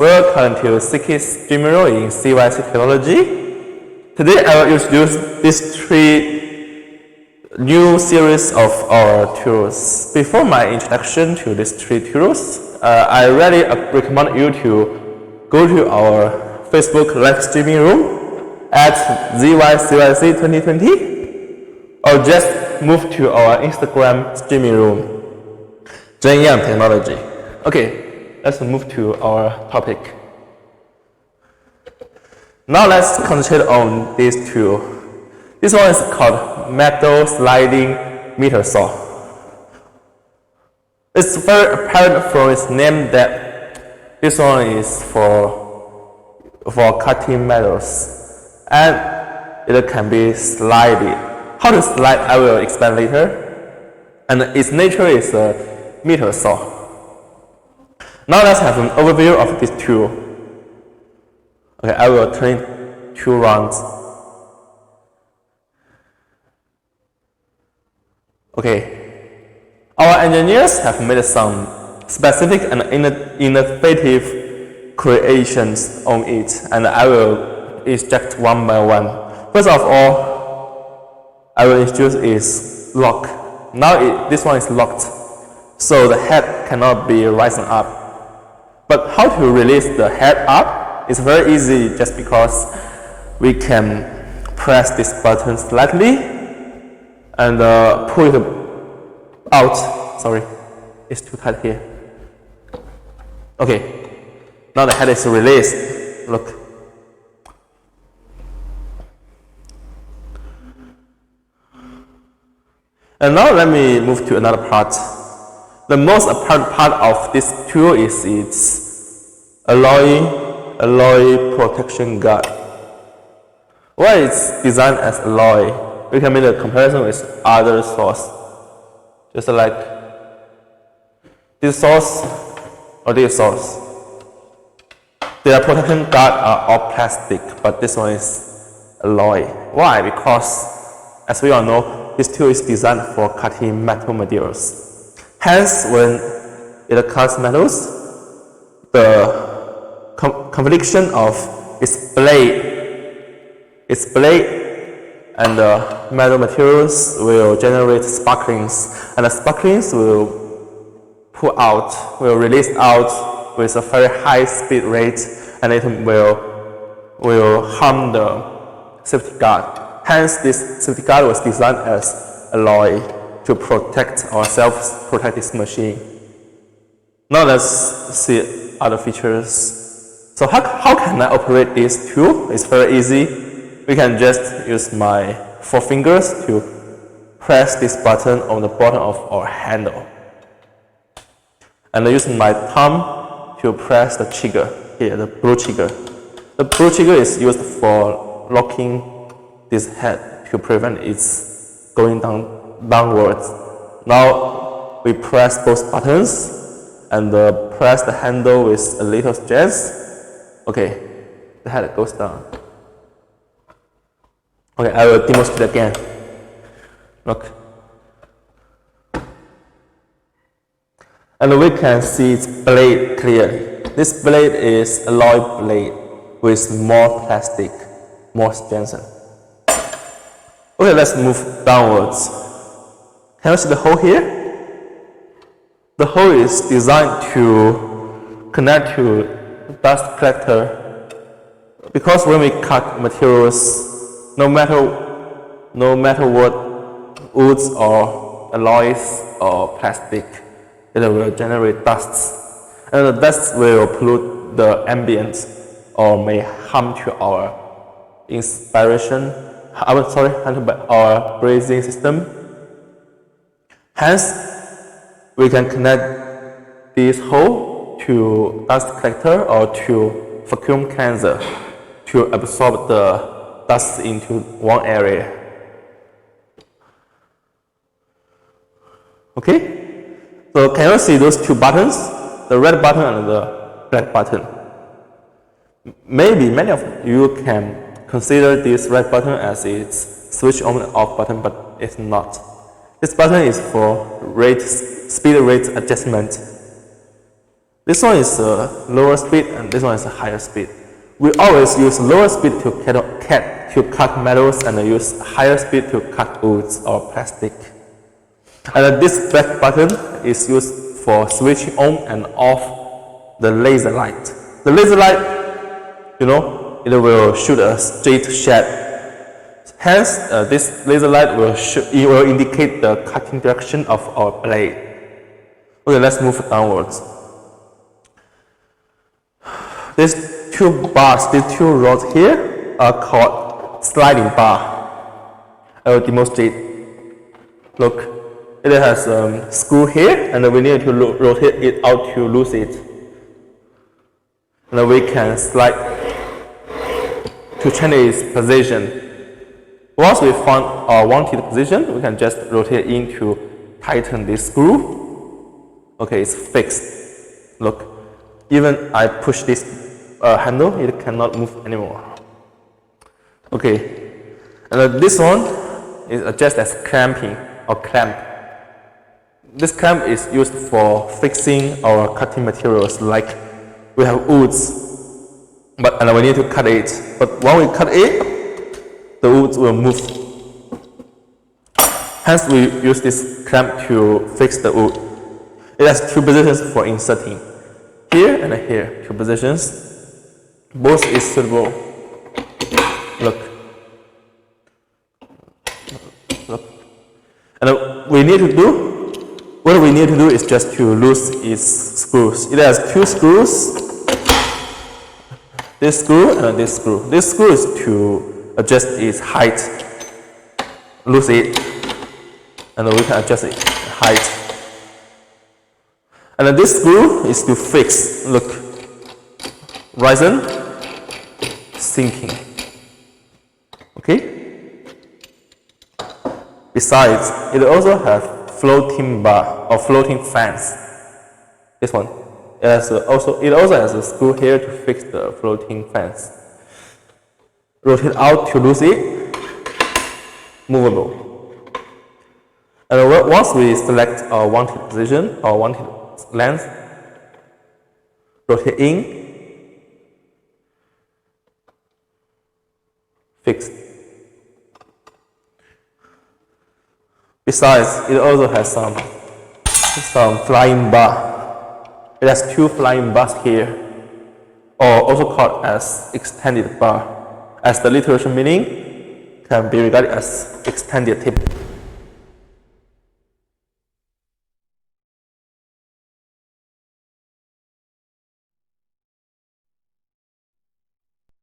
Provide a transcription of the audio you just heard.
Welcome to CK Streaming Room in Zhengyang Technology. Today I will introduce these three new series of our tools. Before my introduction to these three tools, I really recommend you to go to our Facebook live streaming room at ZYCYC 2020 or just move to our Instagram streaming room, Zhengyang Technology. Okay. Let's move to our topic. Now let's concentrate on these two. This one is called metal sliding meter saw. It's very apparent from its name that this one is for cutting metals, and it can be slided. How to slide I will explain later. And its nature is a meter saw. Now let's have an overview of this tool. Okay, I will turn 2 rounds. Okay, our engineers have made some specific and innovative creations on it, and I will instruct one by one. First of all, I will introduce is lock. Now this one is locked, so the head cannot be rising up. But how to release the head up is very easy, just because we can press this button slightly and pull it out. Sorry, it's too tight here. Okay, now the head is released. Look. And now let me move to another part. The most apparent part of this tool is its alloy protection guard. Why it's designed as alloy? We can make a comparison with other saws. Just like this saws or this saws. Their protection guard are all plastic, but this one is alloy. Why? Because, as we all know, this tool is designed for cutting metal materials. Hence, when it cuts metals, the confliction of its blade and the metal materials will generate sparklings, and the sparklings will release out with a very high speed rate, and it will harm the safety guard. Hence, this safety guard was designed as alloy to protect ourselves, protect this machine. Now let's see other features. So how can I operate this tool? It's very easy. We can just use my 4 fingers to press this button on the bottom of our handle. And I use my thumb to press the trigger here, the blue trigger. The blue trigger is used for locking this head to prevent its going downwards. Now we press both buttons and press the handle with a little stress. Okay, the head goes down. Okay, I will demonstrate again. Look. And we can see its blade clearly. This blade is alloy blade with more plastic, more strengthened. Okay, let's move downwards. Can you see the hole here? The hole is designed to connect to dust collector, because when we cut materials, no matter what woods or alloys or plastic, it will generate dusts, and the dust will pollute the ambient or may harm to our our breathing system. Hence, we can connect this hole to dust collector or to vacuum cleanser to absorb the dust into one area. Okay? So can you see those 2 buttons? The red button and the black button. Maybe many of you can consider this red button as its switch on and off button, but it's not. This button is for speed rate adjustment. This one is a lower speed and this one is a higher speed. We always use lower speed to cut metals and use higher speed to cut woods or plastic. And this back button is used for switching on and off the laser light. The laser light, it will shoot a straight shape. Hence, this laser light will indicate the cutting direction of our blade. Okay, let's move downwards. These two bars, these two rods here are called sliding bar. I will demonstrate. Look, it has a screw here, and we need to rotate it out to lose it. And we can slide to change its position. Once we found our wanted position, we can just rotate in to tighten this screw. Okay, it's fixed. Look, even I push this handle, it cannot move anymore. Okay, and this one is just as clamping or clamp. This clamp is used for fixing our cutting materials, like we have woods, and we need to cut it. But when we cut it, the woods will move. Hence, we use this clamp to fix the wood. It has two positions for inserting. Here and here, two positions. Both is suitable. Look. And what we need to do is just to loosen its screws. It has two screws. This screw and this screw. This screw is to adjust its height. Lose it, and we can adjust its height. And then this screw is to fix. Look, rising, sinking. Okay. Besides, it also has floating bar or floating fans. This one. It also has a screw here to fix the floating fans. Rotate out to lose it. Movable. And once we select our wanted position or wanted length, rotate in, fixed. Besides, it also has some flying bar. It has two flying bars here, or also called as extended bar, as the literal meaning can be regarded as extended tip.